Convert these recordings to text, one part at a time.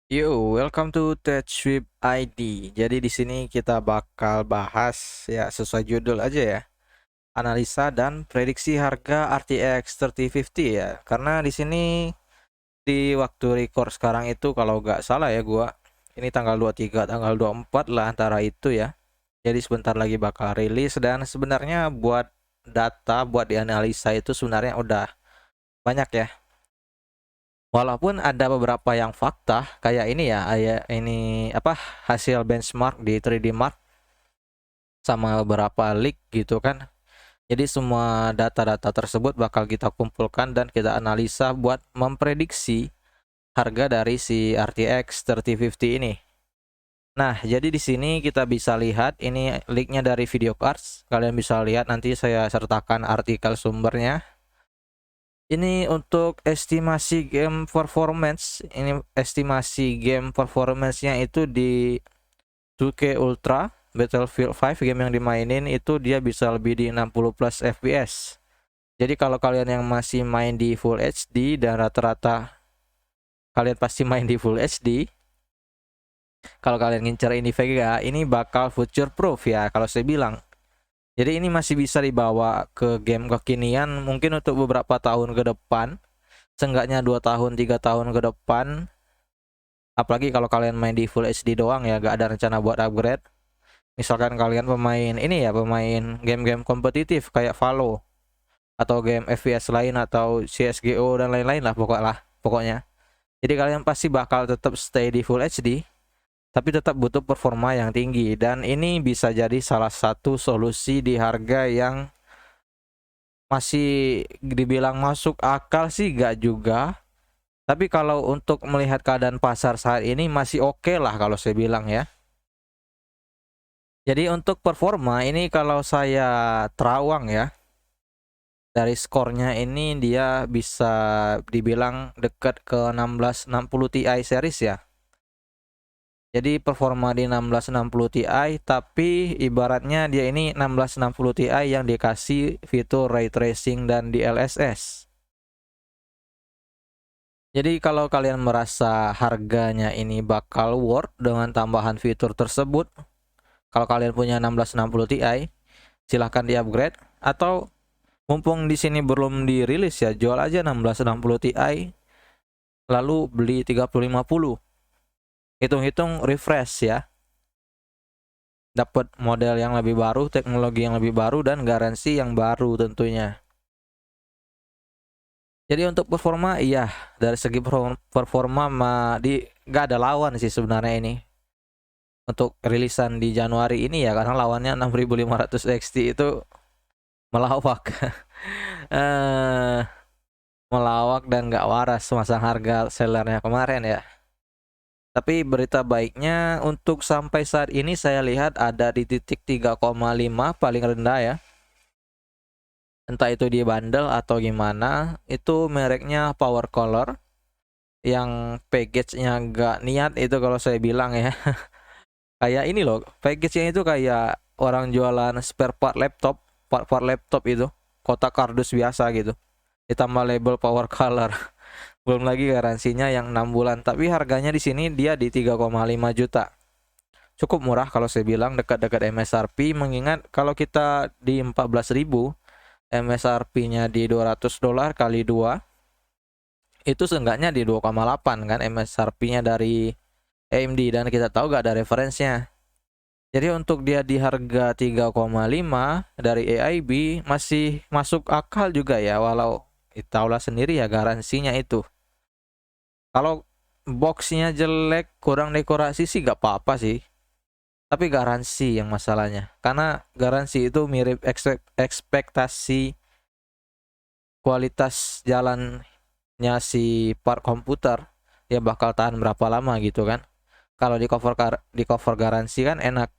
Yo, welcome to TechSweep ID. Jadi di sini kita bakal bahas ya sesuai judul aja ya. Analisa dan prediksi harga RTX 3050 ya. Karena di sini di waktu record sekarang itu kalau nggak salah ya gua ini tanggal 23, tanggal 24 lah antara itu ya. Jadi sebentar lagi bakal rilis dan sebenarnya buat data buat dianalisa itu sebenarnya udah banyak ya. Walaupun ada beberapa yang fakta kayak ini ya, ini apa hasil benchmark di 3D Mark sama beberapa leak gitu kan. Jadi semua data-data tersebut bakal kita kumpulkan dan kita analisa buat memprediksi harga dari si RTX 3050 ini. Nah, jadi di sini kita bisa lihat ini leaknya dari Video Cards. Kalian bisa lihat nanti saya sertakan artikel sumbernya. Ini untuk estimasi game performance. Ini estimasi game performance-nya itu di 2K Ultra Battlefield 5 game yang dimainin itu dia bisa lebih di 60 plus FPS. Jadi kalau kalian yang masih main di Full HD dan rata-rata kalian pasti main di Full HD, kalau kalian ngincer ini Vega, ini bakal future proof ya kalau saya bilang. Jadi ini masih bisa dibawa ke game kekinian mungkin untuk beberapa tahun ke depan. Seenggaknya 2 tahun 3 tahun ke depan, apalagi kalau kalian main di Full HD doang ya, gak ada rencana buat upgrade. Misalkan kalian pemain ini ya, pemain game-game kompetitif kayak Valo atau game FPS lain atau CSGO dan lain-lain lah pokoknya. Jadi kalian pasti bakal tetap stay di Full HD tapi tetap butuh performa yang tinggi, dan ini bisa jadi salah satu solusi di harga yang masih dibilang masuk akal sih gak juga. Tapi kalau untuk melihat keadaan pasar saat ini masih oke lah kalau saya bilang ya. Jadi untuk performa ini kalau saya terawang ya, dari skornya ini dia bisa dibilang dekat ke 1660 Ti series ya. Jadi performa di 1660 Ti tapi ibaratnya dia ini 1660 Ti yang dikasih fitur ray tracing dan DLSS. Jadi kalau kalian merasa harganya ini bakal worth dengan tambahan fitur tersebut, kalau kalian punya 1660 Ti, silahkan di-upgrade. Atau mumpung di sini belum dirilis ya, jual aja 1660 Ti, lalu beli 3050. Hitung-hitung refresh ya. Dapat model yang lebih baru, teknologi yang lebih baru, dan garansi yang baru tentunya. Jadi untuk performa, iya, dari segi performa gak ada lawan sih sebenarnya ini. Untuk rilisan di Januari ini ya, karena lawannya 6500 XT itu melawak. eh Melawak dan nggak waras masang harga sellernya kemarin ya. Tapi berita baiknya untuk sampai saat ini saya lihat ada di titik 3,5 paling rendah ya. Entah itu di bundle atau gimana, itu mereknya Power Color yang package-nya nggak niat itu kalau saya bilang ya. Kayak ini loh, package-nya itu kayak orang jualan spare part laptop, part-part laptop itu, kotak kardus biasa gitu. Ditambah label Power Color. Belum lagi garansinya yang 6 bulan, tapi harganya di sini dia di 3,5 juta. Cukup murah kalau saya bilang, dekat-dekat MSRP, mengingat kalau kita di 14.000, MSRP-nya di $200 kali 2, itu seenggaknya di 2,8 kan MSRP-nya dari AMD, dan kita tahu gak ada referensinya. Jadi untuk dia di harga 3,5 dari AIB masih masuk akal juga ya, walau tahulah sendiri ya garansinya itu. Kalau boxnya jelek, kurang dekorasi sih gak apa-apa sih. Tapi garansi yang masalahnya. Karena garansi itu mirip ekspektasi kualitas jalannya si part komputer. Ya bakal tahan berapa lama gitu kan. Kalau di cover garansi kan enak.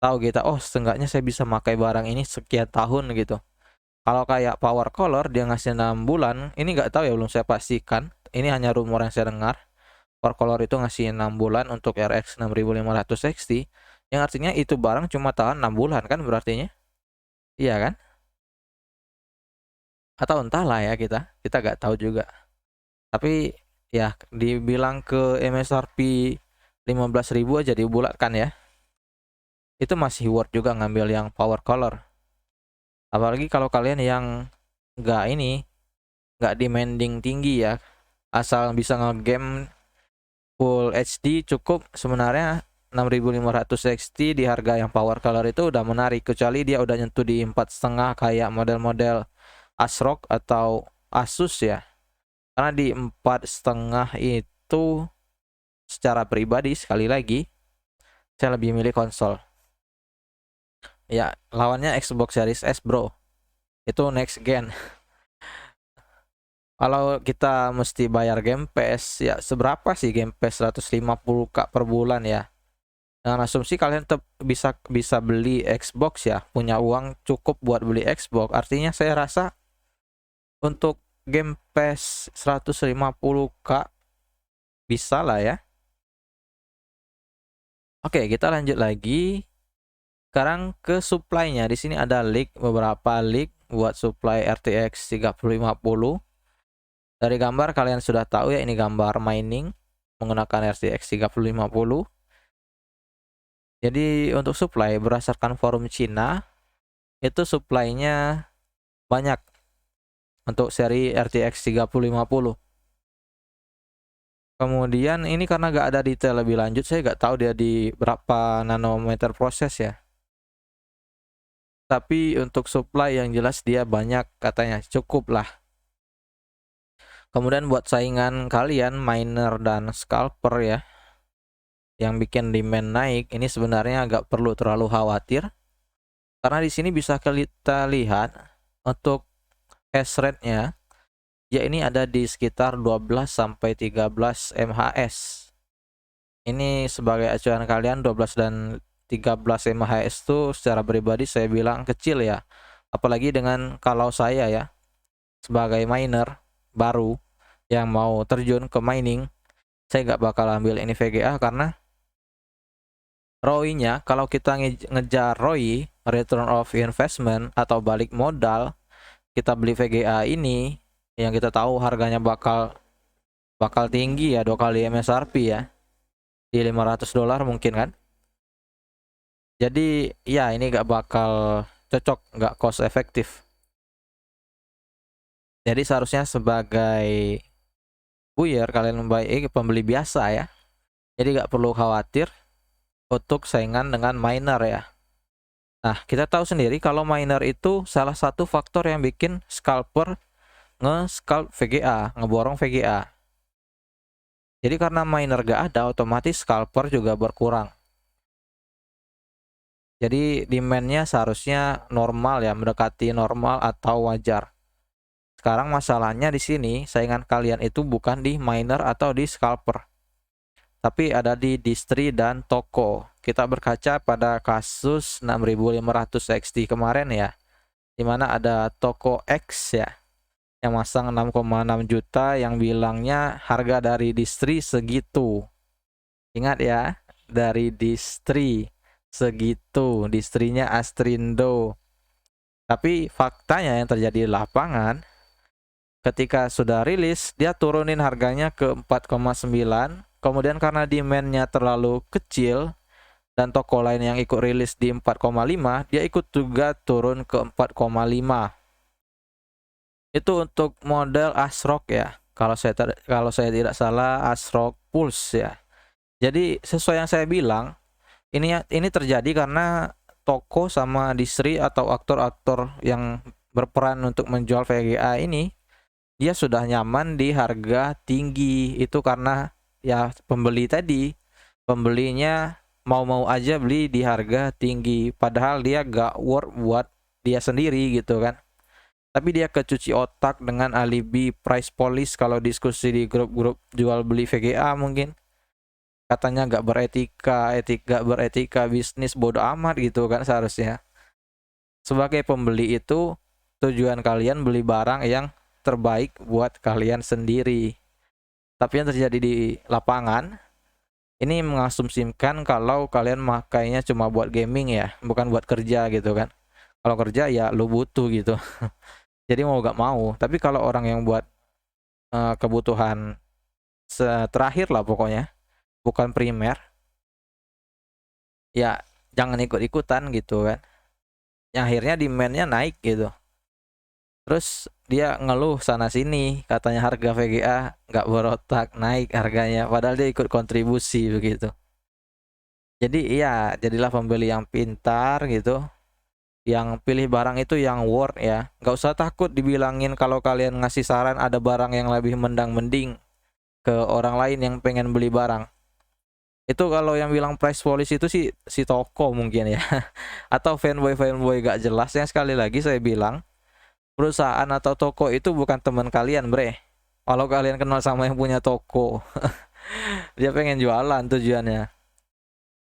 Tahu kita, oh setengahnya saya bisa pakai barang ini sekian tahun gitu. Kalau kayak Power Color dia ngasih 6 bulan, ini nggak tahu ya, belum saya pastikan. Ini hanya rumor yang saya dengar. Color itu ngasih 6 bulan untuk RX 6500 XT, yang artinya itu barang cuma tahan 6 bulan kan berartinya. Iya kan? Atau entahlah ya, kita nggak tahu juga. Tapi Ya, dibilang ke MSRP 15.000 aja dibulatkan ya. Itu masih worth juga ngambil yang power color. Apalagi kalau kalian yang nggak demanding tinggi ya, asal bisa ngegame full HD cukup sebenarnya. 6500 XT di harga yang power color itu udah menarik, kecuali dia udah nyentuh di 4,5 kayak model-model ASRock atau Asus ya. Karena di 4,5 itu secara pribadi sekali lagi saya lebih milih konsol. Ya, lawannya Xbox Series S, bro. Itu next gen. Kalau kita mesti bayar Game Pass, ya seberapa sih Game Pass 150K per bulan ya? Dengan asumsi kalian tetap bisa bisa beli Xbox ya, punya uang cukup buat beli Xbox. Artinya saya rasa untuk Game Pass 150K bisa lah ya. Oke, kita lanjut lagi. Sekarang ke supply-nya. Di sini ada leak, beberapa leak buat supply RTX 3050. Dari gambar kalian sudah tahu ya, ini gambar mining menggunakan RTX 3050. Jadi untuk supply berdasarkan forum Cina, itu supply-nya banyak untuk seri RTX 3050. Kemudian ini karena nggak ada detail lebih lanjut, saya nggak tahu dia di berapa nanometer proses ya. Tapi untuk supply yang jelas dia banyak, katanya cukup lah. Kemudian buat saingan kalian miner dan scalper ya, yang bikin demand naik, ini sebenarnya agak perlu terlalu khawatir. Karena di sini bisa kita lihat untuk hash rate-nya, ya ini ada di sekitar 12 sampai 13 MHz. Ini sebagai acuan kalian, 12 dan 13 MHz itu secara pribadi saya bilang kecil ya. Apalagi dengan kalau saya ya sebagai miner baru yang mau terjun ke mining, saya nggak bakal ambil ini VGA karena ROI-nya, kalau kita ngejar ROI, return of investment atau balik modal, kita beli VGA ini yang kita tahu harganya bakal tinggi ya, 2 kali MSRP ya, di $500 mungkin kan. Jadi ya ini nggak bakal cocok, nggak cost efektif. Jadi seharusnya sebagai buyer kalian pembeli biasa ya. Jadi nggak perlu khawatir untuk saingan dengan miner ya. Nah, kita tahu sendiri kalau miner itu salah satu faktor yang bikin scalper nge-scalp VGA, ngeborong VGA. Jadi karena miner gak ada, otomatis scalper juga berkurang. Jadi demand-nya seharusnya normal ya, mendekati normal atau wajar. Sekarang masalahnya di sini, saingan kalian itu bukan di miner atau di scalper, tapi ada di distri dan toko. Kita berkaca pada kasus 6500 XT kemarin ya, dimana ada toko X ya, yang masang 6,6 juta yang bilangnya harga dari distri segitu. Ingat ya, dari distri segitu, distrinya Astrindo. Tapi faktanya yang terjadi di lapangan, ketika sudah rilis, dia turunin harganya ke 4,9. Kemudian karena demand-nya terlalu kecil, dan toko lain yang ikut rilis di 4,5, dia ikut juga turun ke 4,5. Itu untuk model ASRock ya. Kalau saya tidak salah ASRock Pulse ya. Jadi sesuai yang saya bilang, ini terjadi karena toko sama distri atau aktor-aktor yang berperan untuk menjual VGA ini, dia sudah nyaman di harga tinggi. Itu karena ya pembelinya mau-mau aja beli di harga tinggi, padahal dia gak worth buat dia sendiri gitu kan. Tapi dia kecuci otak dengan alibi price police kalau diskusi di grup-grup jual beli VGA mungkin. Katanya gak beretika bisnis, bodoh amat gitu kan seharusnya. Sebagai pembeli itu tujuan kalian beli barang yang terbaik buat kalian sendiri. Tapi yang terjadi di lapangan, ini mengasumsikan kalau kalian makainya cuma buat gaming ya, bukan buat kerja gitu kan. Kalau kerja ya lu butuh gitu. Jadi mau gak mau. Tapi kalau orang yang buat kebutuhan terakhir lah pokoknya, bukan primer. Ya jangan ikut-ikutan gitu kan. Yang akhirnya demand-nya naik gitu. Terus dia ngeluh sana sini, katanya harga VGA nggak berotak, naik harganya, padahal dia ikut kontribusi begitu. Jadi iya, jadilah pembeli yang pintar gitu, yang pilih barang itu yang worth ya. Nggak usah takut dibilangin kalau kalian ngasih saran ada barang yang lebih mending ke orang lain yang pengen beli barang. Itu kalau yang bilang price policy itu sih si toko mungkin ya. Atau fanboy gak jelas. Yang sekali lagi saya bilang, perusahaan atau toko itu bukan teman kalian, bre. Kalau kalian kenal sama yang punya toko, dia pengen jualan tujuannya.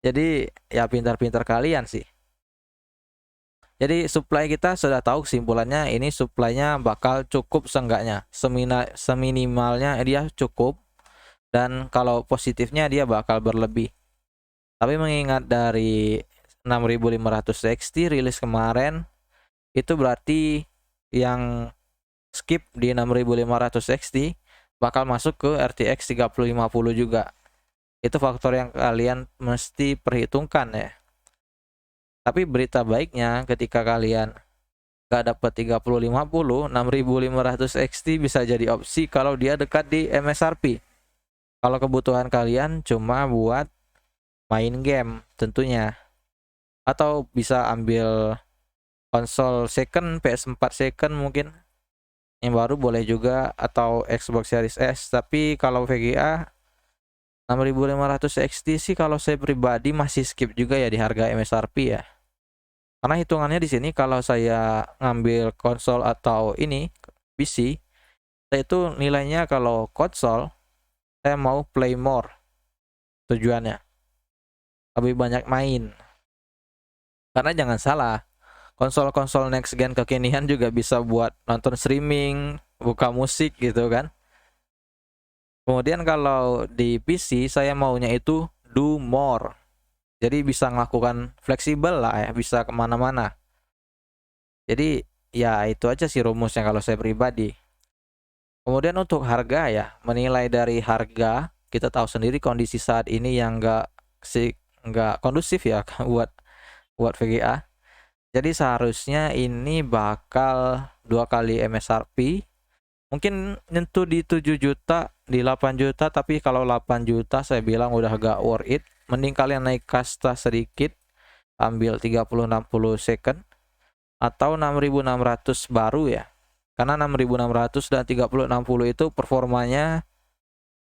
Jadi ya pintar-pintar kalian sih. Jadi supply kita sudah tahu kesimpulannya, ini supply-nya bakal cukup seenggaknya. Seminimalnya dia cukup, dan kalau positifnya dia bakal berlebih. Tapi mengingat dari 6500 XT rilis kemarin, itu berarti yang skip di 6500 XT bakal masuk ke RTX 3050 juga. Itu faktor yang kalian mesti perhitungkan ya. Tapi berita baiknya ketika kalian gak dapat 3050, 6500 XT bisa jadi opsi kalau dia dekat di MSRP. Kalau kebutuhan kalian cuma buat main game tentunya. Atau bisa ambil konsol second, PS4 second mungkin. Yang baru boleh juga, atau Xbox Series S. Tapi kalau VGA 6500 XT sih kalau saya pribadi masih skip juga ya di harga MSRP ya. Karena hitungannya di sini kalau saya ngambil konsol atau ini PC, saya itu nilainya kalau konsol saya mau play more tujuannya. Lebih banyak main. Karena jangan salah, konsol-konsol next gen kekinian juga bisa buat nonton streaming, buka musik gitu kan. Kemudian kalau di PC saya maunya itu do more. Jadi bisa melakukan fleksibel lah ya, bisa kemana-mana. Jadi ya itu aja sih rumusnya kalau saya pribadi. Kemudian untuk harga ya, menilai dari harga, kita tahu sendiri kondisi saat ini yang nggak kondusif ya buat VGA. Jadi seharusnya ini bakal 2 kali MSRP. Mungkin nyentuh di 7 juta, di 8 juta, tapi kalau 8 juta saya bilang udah gak worth it. Mending kalian naik kasta sedikit, ambil 3060 second atau 6600 baru ya. Karena 6600 dan 3060 itu performanya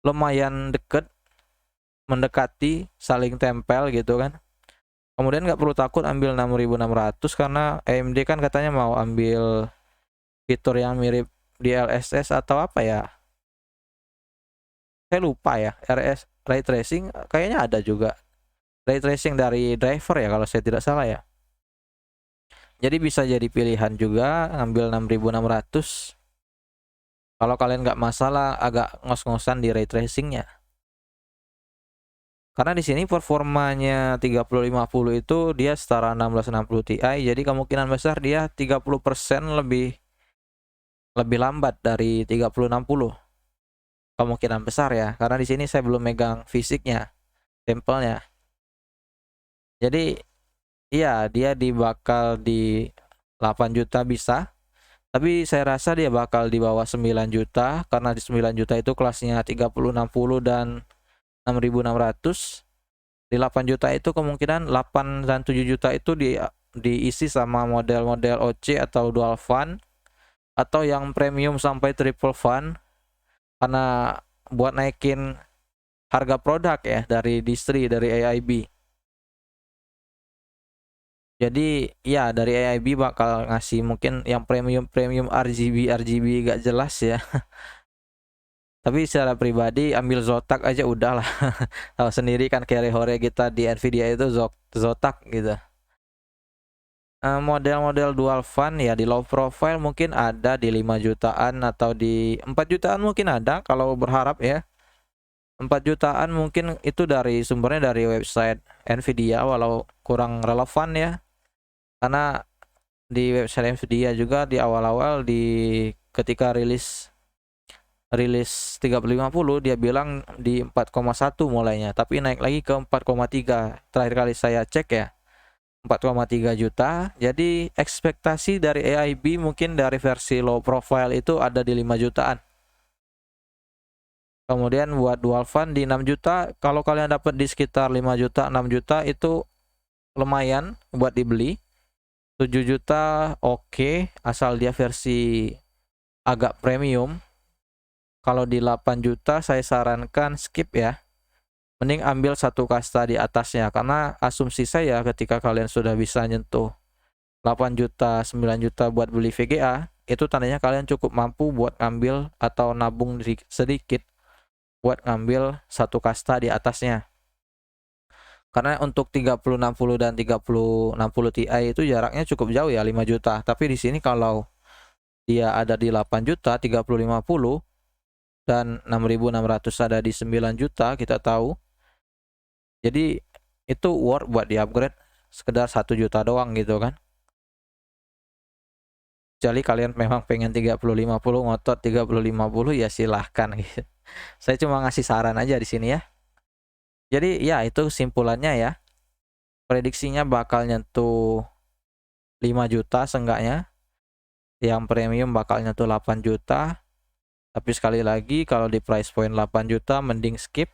lumayan deket, mendekati, saling tempel gitu kan. Kemudian nggak perlu takut ambil 6600 karena AMD kan katanya mau ambil fitur yang mirip DLSS atau apa ya. Saya lupa ya, ray tracing kayaknya ada juga. Ray tracing dari driver ya kalau saya tidak salah ya. Jadi bisa jadi pilihan juga ngambil 6600. Kalau kalian nggak masalah agak ngos-ngosan di ray tracingnya. Karena di sini performanya 3050 itu dia setara 1660 Ti, jadi kemungkinan besar dia 30% lebih lambat dari 3060. Kemungkinan besar ya, karena di sini saya belum megang fisiknya, sampelnya. Jadi iya, dia bakal di 8 juta bisa. Tapi saya rasa dia bakal di bawah 9 juta karena di 9 juta itu kelasnya 3060 dan 6600. Di 8 juta itu kemungkinan 8 dan 7 juta itu diisi sama model-model OC atau dual fan atau yang premium sampai triple fan, karena buat naikin harga produk ya dari distri, dari AIB. Jadi ya dari AIB bakal ngasih mungkin yang premium RGB gak jelas ya. Tapi secara pribadi ambil Zotac aja udahlah. Tahu sendiri kan carry hore kita di Nvidia itu Zotac gitu. Model-model dual fan ya di low profile mungkin ada di 5 jutaan atau di 4 jutaan mungkin ada kalau berharap ya. 4 jutaan mungkin itu dari sumbernya dari website Nvidia, walau kurang relevan ya. Karena di website Nvidia juga di awal-awal ketika rilis rilis 3050 dia bilang di 4,1 mulainya, tapi naik lagi ke 4,3. Terakhir kali saya cek ya, 4,3 juta. Jadi ekspektasi dari AIB mungkin dari versi low profile itu ada di 5 jutaan. Kemudian buat dual fund di 6 juta, kalau kalian dapat di sekitar 5 juta, 6 juta itu lumayan buat dibeli. 7 juta oke, asal dia versi agak premium. Kalau di 8 juta saya sarankan skip ya. Mending ambil satu kasta di atasnya, karena asumsi saya ketika kalian sudah bisa nyentuh 8 juta, 9 juta buat beli VGA, itu tandanya kalian cukup mampu buat ngambil atau nabung sedikit buat ngambil satu kasta di atasnya. Karena untuk 3060 dan 3060 Ti itu jaraknya cukup jauh ya, 5 juta. Tapi di sini kalau dia ada di 8 juta 3050 dan 6600 ada di 9 juta, kita tahu. Jadi itu worth buat di-upgrade sekedar 1 juta doang gitu kan. Kecuali kalian memang pengen 3050 ngotot 3050 ya silahkan gitu. Saya cuma ngasih saran aja di sini ya. Jadi ya itu simpulannya ya. Prediksinya bakal nyentuh 5 juta seenggaknya. Yang premium bakal nyentuh 8 juta. Tapi sekali lagi kalau di price point 8 juta mending skip.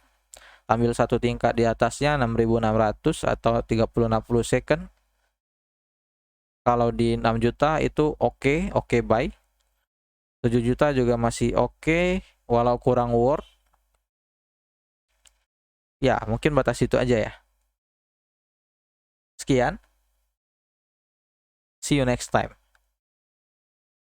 Ambil satu tingkat di atasnya 6600 atau 3060 second. Kalau di 6 juta itu oke buy. 7 juta juga masih oke, walau kurang worth. Ya, mungkin batas itu aja ya. Sekian. See you next time.